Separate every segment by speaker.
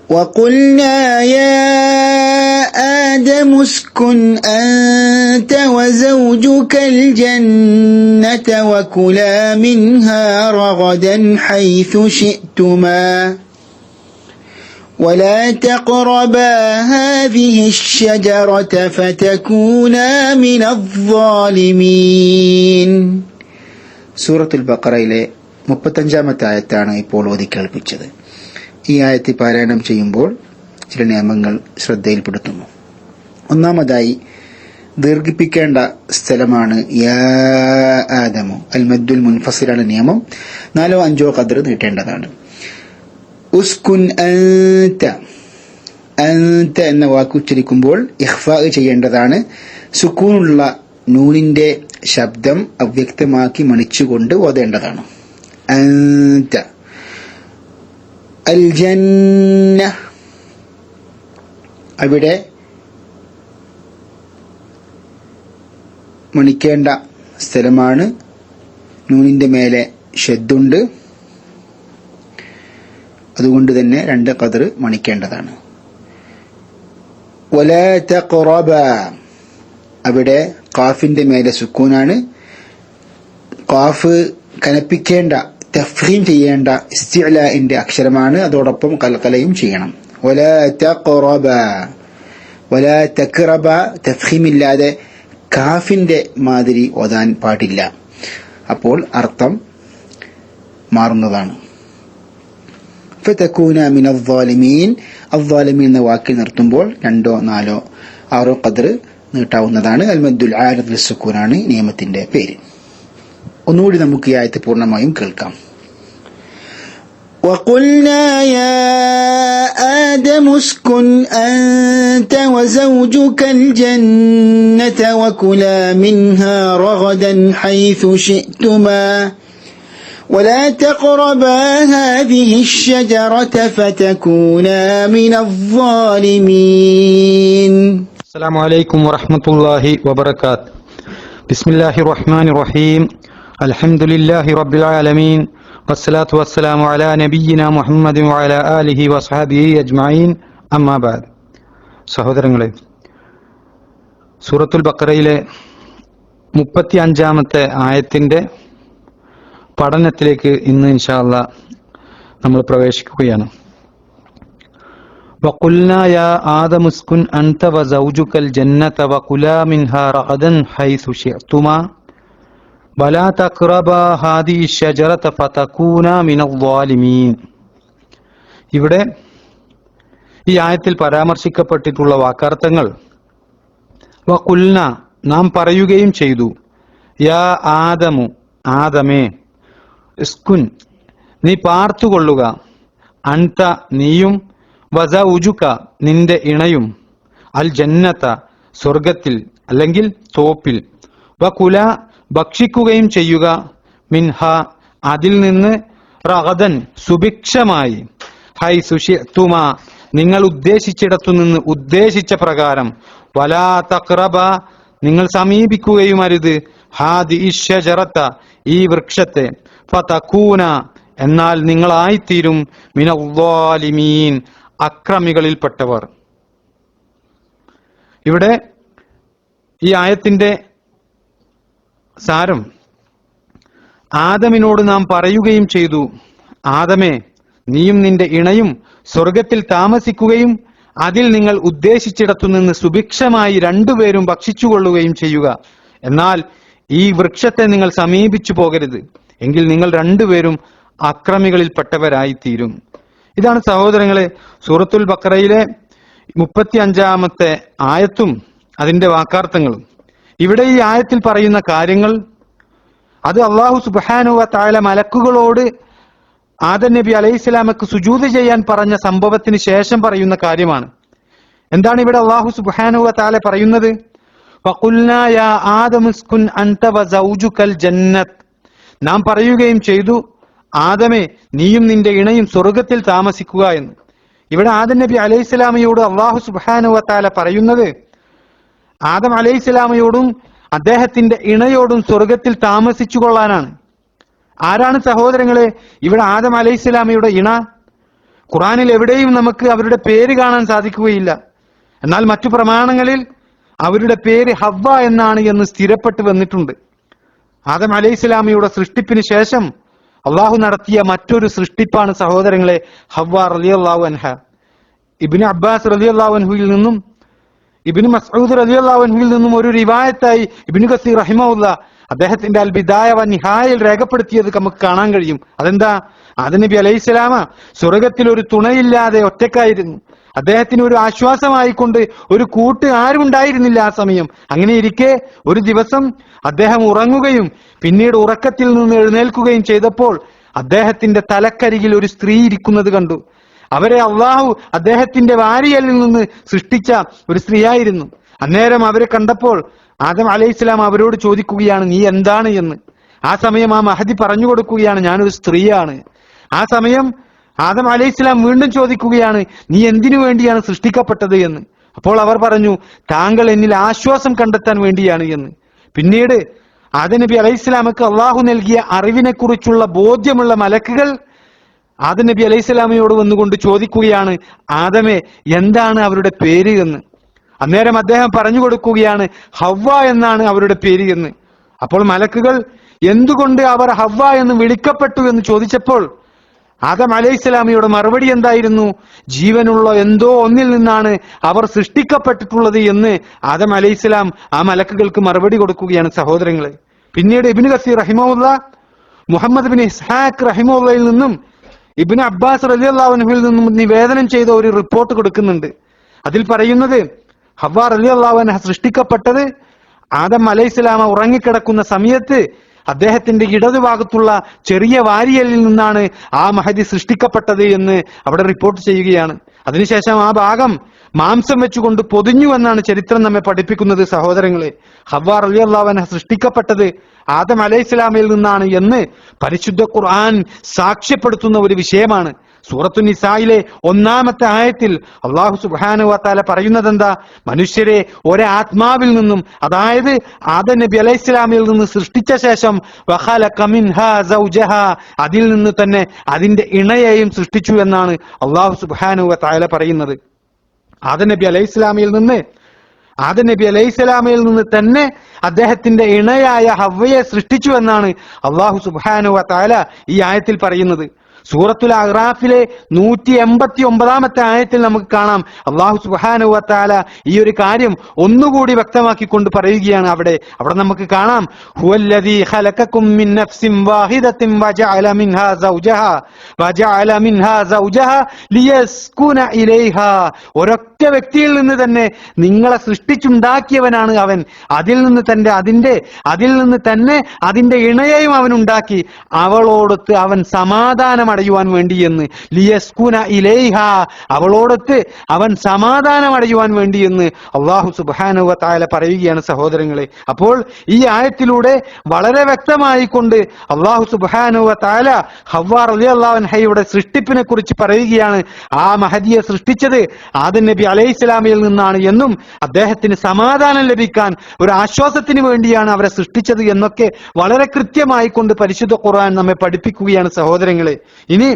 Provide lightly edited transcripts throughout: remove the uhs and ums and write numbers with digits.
Speaker 1: وقلنا يا آدم اسكن أنت وزوجك الجنة وكلا منها رغدا حيث شئتما ولا تقربا هذه الشجرة فتكونا من الظالمين. സൂറത്തുൽ ബഖറയിലെ 35-ാമത്തെ ആയത്താണ് ഇപ്പോൾ ഓതി കേൾപ്പിച്ചത്. ഈ ആയത്ത് പാരായണം ചെയ്യുമ്പോൾ ചില നിയമങ്ങൾ ശ്രദ്ധയിൽപ്പെടുത്തുന്നു. ഒന്നാമതായി, ദീർഘിപ്പിക്കേണ്ട സ്ഥലമാണ് യാ ആദമു. അൽ മദ്ദുൽ മുൻഫസിലാണ് നിയമം. 4 or 5 ഖദർ നീട്ടേണ്ടതാണ്. ഉസ്കുൻ അൻത, അൻത എന്ന വാക്ക് ഉച്ചരിക്കുമ്പോൾ ഇഖ്ഫാ ചെയ്യേണ്ടതാണ്. സുക്കൂനുള്ള നൂനിന്റെ ശബ്ദം അവ്യക്തമാക്കി മണിച്ചുകൊണ്ട് ഓതേണ്ടതാണ്. അൻത. അൽ ജന്ന, അവിടെ മണിക്കേണ്ട സ്ഥലമാണ്. നൂനിന്റെ മേലെ ഷദ്ദുണ്ട്, അതുകൊണ്ട് തന്നെ 2 ഖദർ മണിക്കേണ്ടതാണ്. വലാ തഖറബ, അവിടെ ഖാഫിന്റെ മേലെ സുക്കൂനാണ്. ഖാഫ് കനപ്പിക്കേണ്ട, തഫ്ഖീം ചെയ്യേണ്ട ഇസ്തിഅലാഇന്റെ അക്ഷരമാണ്. അതോടൊപ്പം ഖൽഖലയും ചെയ്യണം. വലാ തഖറബ, വലാ തഖറബ തഫ്ഖീമില്ലാതെ കാഫിന്റെ മാതിരി ഓതാൻ പാടില്ല. അപ്പോൾ അർത്ഥം മാറുന്നതാണ്. ഫതകൂന മിനൽ ളാലിമീൻ. അദ്ദാലിമീൻ എന്ന വാക്കിൽ നിർത്തുമ്പോൾ 2 or 4 or 6 khadar നീട്ടാവുന്നതാണ്. Al മദ്ദുൽ arid ലിസ്സുക്കൂനാണ് നിയമത്തിന്റെ പേര്. ഒന്നുകൂടി നമുക്ക് ഈ ആയത്ത് പൂർണ്ണമായും കേൾക്കാം. وقلنا يا آدم اسكن أنت وزوجك الجنة وكلا منها رغدا حيث شئتما ولا تقربا هذه الشجرة فتكونا من الظالمين.
Speaker 2: السلام عليكم ورحمة الله وبركاته. بسم الله الرحمن الرحيم. الحمد لله رب العالمين والصلاة والسلام على نبينا محمد وعلى آله وصحبه أجمعين. أما بعد. സഹോദരങ്ങളെ, സൂറത്തുൽ ബഖറയിലെ 35-ാമത്തെ ആയത്തിന്റെ പഠനത്തിലേക്ക് ഇന്ന് ഇൻഷാ അല്ലാഹ് നമ്മൾ പ്രവേശിക്കുകയാണ്. وقلنا يا آدم اسكن أنت وزوجك الجنة وكلا منها رغدا حيث شئتما ولا تقربا هذه الشجرة فتكونا من الظالمين. ഇവിടെ ഈ ആയത്തിൽ പരാമർശിക്കപ്പെട്ടിട്ടുള്ള വാക്കാർത്ഥങ്ങൾ വഖുൽന, നാം പറയുകയും ചെയ്തു, യാ ആദമു, ആദമേ, ഇസ്കുൻ, നീ പാർത്തുകൊള്ളുക, അൻത, നീയും, വസൗജുക, നിന്റെ ഇണയും, അൽ ജന്നത, സ്വർഗത്തിൽ അല്ലെങ്കിൽ തോപ്പിൽ, വകുല, ഭക്ഷിക്കുകയും ചെയ്യുക, മിൻഹ, അതിൽ നിന്ന്, റഗദൻ, സുഭിക്ഷമായി, ഹൈസു ശിഅ്തുമ, നിങ്ങൾ ഉദ്ദേശിച്ചിടത്തു നിന്ന് ഉദ്ദേശിച്ച പ്രകാരം, വലാ തഖ്റബ, നിങ്ങൾ സമീപിക്കുകയും അരുത്, ഹാദിഇ ശജറത, ഈ വൃക്ഷത്തെ, ഫതകൂന, എന്നാൽ നിങ്ങളായിത്തീരും, മിനൽ ളാലിമീൻ, അക്രമികളിൽപ്പെട്ടവർ. ഇവിടെ ഈ ആയത്തിന്റെ സാരം, ആദമിനോട് നാം പറയുകയും ചെയ്തു, ആദമേ, നീയും നിന്റെ ഇണയും സ്വർഗത്തിൽ താമസിക്കുകയും അതിൽ നിങ്ങൾ ഉദ്ദേശിച്ചിടത്തുനിന്ന് സുഭിക്ഷമായി 2 പേരും ഭക്ഷിച്ചുകൊള്ളുകയും ചെയ്യുക. എന്നാൽ ഈ വൃക്ഷത്തെ നിങ്ങൾ സമീപിച്ചു പോകരുത്, എങ്കിൽ നിങ്ങൾ 2 പേരും അക്രമികളിൽപ്പെട്ടവരായിത്തീരും. ഇതാണ് സഹോദരങ്ങളെ സൂറത്തുൽ ബഖറയിലെ 35-ാമത്തെ ആയത്തും അതിന്റെ വാക്കാർത്ഥങ്ങളും. ഇവിടെ ഈ ആയത്തിൽ പറയുന്ന കാര്യങ്ങൾ അത് അല്ലാഹു സുബ്ഹാനഹു വ തആല മലക്കുകളോട് ആദം നബി അലൈഹിസ്സലാമക്ക് സുജൂദ് ചെയ്യാൻ പറഞ്ഞ സംഭവത്തിന് ശേഷം പറയുന്ന കാര്യമാണ്. എന്താണ് ഇവിടെ അല്ലാഹു സുബ്ഹാനഹു വ തആല പറയുന്നത്? വഖുൽനാ യാ ആദം ഉസ്കുൻ അൻത വസൗജുകൽ ജന്നത്ത്, നാം പറയുകയും ചെയ്തു, ആദമേ, നീയും നിന്റെ ഇണയും സ്വർഗത്തിൽ താമസിക്കുക എന്ന്. ഇവിടെ ആദം നബി അലൈഹിസ്സലാമയോട് അല്ലാഹു സുബ്ഹാനഹു വ തആല പറയുന്നത് ആദം അലൈഹിസ്സലാമയോടും അദ്ദേഹത്തിന്റെ ഇണയോടും സ്വർഗത്തിൽ താമസിച്ചു കൊള്ളാനാണ്. ആരാണ് സഹോദരങ്ങളെ ഇവിടെ ആദം അലൈഹിസ്സലാമയുടെ ഇണ? ഖുർആനിൽ എവിടെയും നമുക്ക് അവരുടെ പേര് കാണാൻ സാധിക്കുകയില്ല. എന്നാൽ മറ്റു പ്രമാണങ്ങളിൽ അവരുടെ പേര് ഹവ്വ എന്നാണ് എന്ന് സ്ഥിരപ്പെട്ടു വന്നിട്ടുണ്ട്. ആദം അലൈഹിസ്സലാമിയുടെ സൃഷ്ടിപ്പിന് ശേഷം അള്ളാഹു നടത്തിയ മറ്റൊരു സൃഷ്ടിപ്പാണ് സഹോദരങ്ങളെ ഹവ്വ റളിയല്ലാഹു അൻഹ. ഇബ്നു അബ്ബാസ് റളിയല്ലാഹു അൻഹുവിൽ നിന്നും ഇബ്നു മസ്ഊദ് റളിയല്ലാഹു അൻഹുവിൽ നിന്നും ഒരു റിവായത്തായി ഇബ്നു കസീർ റഹിമഹുല്ലാ അദ്ദേഹത്തിന്റെ അൽ ബിദായ വ നിഹായയിൽ രേഖപ്പെടുത്തിയത് നമുക്ക് കാണാൻ കഴിയും. അതെന്താ? ആദം നബി അലൈഹിസ്സലാമ സ്വർഗത്തിൽ ഒരു തുണയില്ലാതെ ഒറ്റക്കായിരുന്നു. അദ്ദേഹത്തിന് ഒരു ആശ്വാസമായിക്കൊണ്ട് ഒരു കൂട്ട് ആരും ഉണ്ടായിരുന്നില്ല ആ സമയം. അങ്ങനെ ഇരിക്കെ ഒരു ദിവസം അദ്ദേഹം ഉറങ്ങുകയും പിന്നീട് ഉറക്കത്തിൽ നിന്ന് എഴുന്നേൽക്കുകയും ചെയ്തപ്പോൾ അദ്ദേഹത്തിന്റെ തലക്കരികിൽ ഒരു സ്ത്രീ ഇരിക്കുന്നത് കണ്ടു. അവരെ അള്ളാഹു അദ്ദേഹത്തിന്റെ വാരിയലിൽ നിന്ന് സൃഷ്ടിച്ച ഒരു സ്ത്രീയായിരുന്നു. അന്നേരം അവരെ കണ്ടപ്പോൾ ആദം അലൈഹിസ്സലാം അവരോട് ചോദിക്കുകയാണ്, നീ എന്താണ് എന്ന്. ആ സമയം ആ മഹദി പറഞ്ഞു കൊടുക്കുകയാണ്, ഞാനൊരു സ്ത്രീയാണ്. ആ സമയം ആദം അലൈഹിസ്സലാം വീണ്ടും ചോദിക്കുകയാണ്, നീ എന്തിനു വേണ്ടിയാണ് സൃഷ്ടിക്കപ്പെട്ടത് എന്ന്. അപ്പോൾ അവർ പറഞ്ഞു, താങ്കൾ എന്നിൽ ആശ്വാസം കണ്ടെത്താൻ വേണ്ടിയാണ് എന്ന്. പിന്നീട് ആദം നബി അലൈഹിസ്സലാമക്ക് അള്ളാഹു നൽകിയ അറിവിനെ കുറിച്ചുള്ള ബോധ്യമുള്ള മലക്കുകൾ ആദം നബി അലൈഹിസ്സലാമയോട് വന്നുകൊണ്ട് ചോദിക്കുകയാണ്, ആദമേ എന്താണ് അവരുടെ പേര് എന്ന്. അന്നേരം അദ്ദേഹം പറഞ്ഞു കൊടുക്കുകയാണ്, ഹവ്വ എന്നാണ് അവരുടെ പേര് എന്ന്. അപ്പോൾ മലക്കുകൾ എന്തുകൊണ്ട് അവർ ഹവ്വ എന്ന് വിളിക്കപ്പെട്ടു എന്ന് ചോദിച്ചപ്പോൾ ആദം അലൈഹിസ്സലാമയുടെ മറുപടി എന്തായിരുന്നു? ജീവനുള്ള എന്തോ ഒന്നിൽ നിന്നാണ് അവർ സൃഷ്ടിക്കപ്പെട്ടിട്ടുള്ളത് എന്ന് ആദം അലൈഹിസ്സലാം ആ മലക്കുകൾക്ക് മറുപടി കൊടുക്കുകയാണ് സഹോദരങ്ങളെ. പിന്നീട് ഇബ്നു കസീർ റഹിമഹുല്ലാ മുഹമ്മദ് ബിൻ ഇസ്ഹാഖ് റഹിമഹുല്ലയിൽ നിന്നും ഇബ്നു അബ്ബാസ് റളിയല്ലാഹു അൻഹുവിൽ നിന്നും നിവേദനം ചെയ്ത ഒരു റിപ്പോർട്ട് കൊടുക്കുന്നുണ്ട്. അതിൽ പറയുന്നത്, ഹവ്വ റളിയല്ലാഹു അൻഹ സൃഷ്ടിക്കപ്പെട്ടത് ആദം അലൈഹിസ്സലാമ ഉറങ്ങിക്കിടക്കുന്ന സമയത്ത് അദ്ദേഹത്തിന്റെ ഇടതുഭാഗത്തുള്ള ചെറിയ വാരിയലിൽ നിന്നാണ് ആ മഹദി സൃഷ്ടിക്കപ്പെട്ടത് എന്ന് അവിടെ റിപ്പോർട്ട് ചെയ്യുകയാണ്. അതിനുശേഷം ആ ഭാഗം മാംസം വെച്ചുകൊണ്ട് പൊതിഞ്ഞു എന്നാണ് ചരിത്രം നമ്മെ പഠിപ്പിക്കുന്നത് സഹോദരങ്ങളെ. ഹവ്വ റളിയല്ലാഹു അൻഹ സൃഷ്ടിക്കപ്പെട്ടത് ആദം അലൈഹിസ്സലാമിൽ നിന്നാണ് എന്ന് പരിശുദ്ധ ഖുർആൻ സാക്ഷ്യപ്പെടുത്തുന്ന ഒരു വിഷയമാണ്. സൂറത്തു നിസായിലെ 1-ാമത്തെ ആയത്തിൽ അല്ലാഹു സുബ്ഹാനഹു വ തആല പറയുന്നത് എന്താ? മനുഷ്യരെ ഒരാത്മാവിൽ നിന്നും, അതായത് ആദം നബി അലൈഹിസ്സലാമിൽ നിന്ന് സൃഷ്ടിച്ച ശേഷം വഖലഖ മിൻഹാ സൗജഹാ, അതിൽ നിന്ന് തന്നെ അതിന്റെ ഇണയെയും സൃഷ്ടിച്ചു എന്നാണ് അല്ലാഹു സുബ്ഹാനഹു വ തആല പറയുന്നത്. ആദം നബി അലൈഹിസ്സലാമിൽ നിന്ന് തന്നെ അദ്ദേഹത്തിന്റെ ഇണയായ ഹവ്വയെ സൃഷ്ടിച്ചു എന്നാണ് അല്ലാഹു സുബ്ഹാനഹു വ തആല ഈ ആയത്തിൽ പറയുന്നത്. സൂറത്തുൽ അഗ്റാഫിലെ 189-ാമത്തെ ആയത്തിൽ നമുക്ക് കാണാം അല്ലാഹു സുബ്ഹാനഹു വ തആല ഈ ഒരു കാര്യം ഒന്നുകൂടി വ്യക്തമാക്കിക്കൊണ്ട് പറയുകയാണ്. അവിടെ നമുക്ക് കാണാം, ഹുവല്ലദീ ഖലഖകും മിൻ നഫ്സിൻ വാഹിദത്തിൻ വജഅല മിൻഹാ സൗജഹാ ലിയസ്കുന ഇലൈഹാ. ഒരൊറ്റ വ്യക്തിയിൽ നിന്ന് തന്നെ നിങ്ങളെ സൃഷ്ടിച്ചുണ്ടാക്കിയവനാണ് അവൻ. അതിൽ നിന്ന് തന്നെ അതിന്റെ ഇണയെയും അവൻ ഉണ്ടാക്കി, അവളോടൊത്ത് അവൻ സമാധാനം അടയുവാൻ വേണ്ടിയെന്ന്. ലിയസ്കുന ഇലൈഹ, അവളോടൊത്ത് അവൻ സമാധാനം അടയുവാൻ വേണ്ടിയെന്ന് അല്ലാഹു സുബ്ഹാനഹു വ തആല പറയുകയാണ് സഹോദരങ്ങളെ. അപ്പോൾ ഈ ആയത്തിലൂടെ വളരെ വ്യക്തമായിക്കൊണ്ട് അല്ലാഹു സുബ്ഹാനഹു വ തആല ഹവ്വ റളിയല്ലാഹു അൻഹയുടെ സൃഷ്ടിപ്പിനെ കുറിച്ച് പറയുകയാണ്. ആ മഹദിയെ സൃഷ്ടിച്ചത് ആദം നബി അലൈഹിസ്സലാമിൽ നിന്നാണ് എന്നും അദ്ദേഹത്തിന് സമാധാനം ലഭിക്കാൻ ഒരു ആശ്വാസത്തിന് വേണ്ടിയാണ് അവരെ സൃഷ്ടിച്ചത് എന്നൊക്കെ വളരെ കൃത്യമായി കൊണ്ട് പരിശുദ്ധ ഖുർആൻ നമ്മെ പഠിപ്പിക്കുകയാണ് സഹോദരങ്ങളെ. ഇനി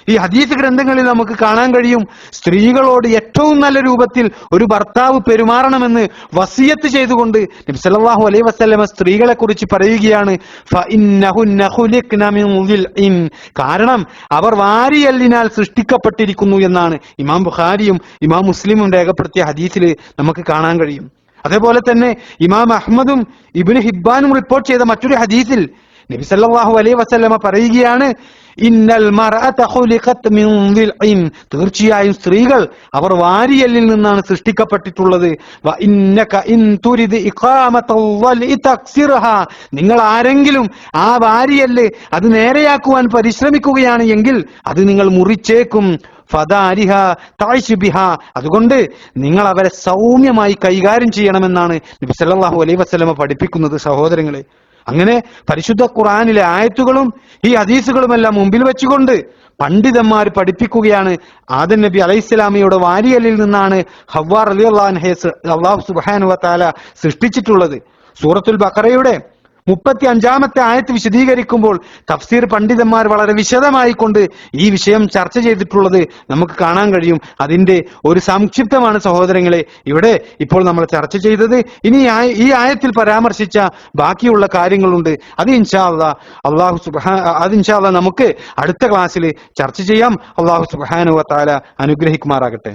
Speaker 2: ഈ ഹദീസ് ഗ്രന്ഥങ്ങളിൽ നമുക്ക് കാണാൻ കഴിയും, സ്ത്രീകളോട് ഏറ്റവും നല്ല രൂപത്തിൽ ഒരു ഭർത്താവ് പെരുമാറണമെന്ന് വസിയത്ത് ചെയ്തുകൊണ്ട് നബി സല്ലല്ലാഹു അലൈഹി വസല്ലമ സ്ത്രീകളെ കുറിച്ച് പറയുകയാണ്, ഫഇന്നഹുന്ന ഖുലിഖ്ന മിൻ ദിൽഇൻ, കാരണം അവർ വാരിയല്ലിനാൽ സൃഷ്ടിക്കപ്പെട്ടിരിക്കുന്നു എന്നാണ് ഇമാം ബുഖാരിയും ഇമാം മുസ്ലിമും രേഖപ്പെടുത്തിയ ഹദീസിൽ നമുക്ക് കാണാൻ കഴിയും. അതേപോലെ തന്നെ ഇമാം അഹ്മദും ഇബ്നു ഹിബ്ബാനും റിപ്പോർട്ട് ചെയ്ത മറ്റൊരു ഹദീസിൽ നബി സല്ലല്ലാഹു അലൈഹി വസല്ലമ പറയുകയാണ്, ഇന്നൽ മർഅത ഖുലിഖത് മിൻ ദിൽഇൻ, തീർച്ചയായും സ്ത്രീകൾ അവർ വാരിയല്ലിൽ നിന്നാണ് സൃഷ്ടിക്കപ്പെട്ടിട്ടുള്ളത്. വ ഇന്നക ഇൻ തുരിദ് ഇഖാമത്തൽ വൽഇ തക്സിർഹാ, നിങ്ങൾ ആരെങ്കിലും ആ വാരിയല്ല് അത് നേരെയാക്കുവാൻ പരിശ്രമിക്കുകയാണ് എങ്കിൽ അത് നിങ്ങൾ മുറിച്ചേക്കും. ഫദാരിഹ തഅശ് ബിഹാ, അതുകൊണ്ട് നിങ്ങൾ അവരെ സൗമ്യമായി കൈകാര്യം ചെയ്യണമെന്നാണ് നബി സല്ലല്ലാഹു അലൈഹി വസല്ലമ പഠിപ്പിക്കുന്നത് സഹോദരങ്ങളെ. അങ്ങനെ പരിശുദ്ധ ഖുർആനിലെ ആയത്തുകളും ഈ ഹദീസുകളുമെല്ലാം മുമ്പിൽ വെച്ചുകൊണ്ട് പണ്ഡിതന്മാർ പഠിപ്പിക്കുകയാണ്, ആദം നബി അലൈഹിസ്സലാമയുടെ വാരിയലിൽ നിന്നാണ് ഹവ്വ റളിയല്ലാഹു അൻഹയെ അല്ലാഹു സുബ്ഹാനഹു വ തആല സൃഷ്ടിച്ചിട്ടുള്ളത്. സൂറത്തുൽ ബഖറയുടെ 35-ാമത്തെ ആയത്ത് വിശദീകരിക്കുമ്പോൾ തഫ്സീർ പണ്ഡിതന്മാർ വളരെ വിശദമായി കൊണ്ട് ഈ വിഷയം ചർച്ച ചെയ്തിട്ടുള്ളത് നമുക്ക് കാണാൻ കഴിയും. അതിന്റെ ഒരു സംക്ഷിപ്തമാണ് സഹോദരങ്ങളെ ഇവിടെ ഇപ്പോൾ നമ്മൾ ചർച്ച ചെയ്തത്. ഇനി ഈ ആയത്തിൽ പരാമർശിച്ച ബാക്കിയുള്ള കാര്യങ്ങളുണ്ട്. അത് ഇൻഷാ അല്ലാഹ് നമുക്ക് അടുത്ത ക്ലാസ്സിൽ ചർച്ച ചെയ്യാം. അല്ലാഹു സുബ്ഹാനഹു വ തആല അനുഗ്രഹിക്കുമാറാകട്ടെ.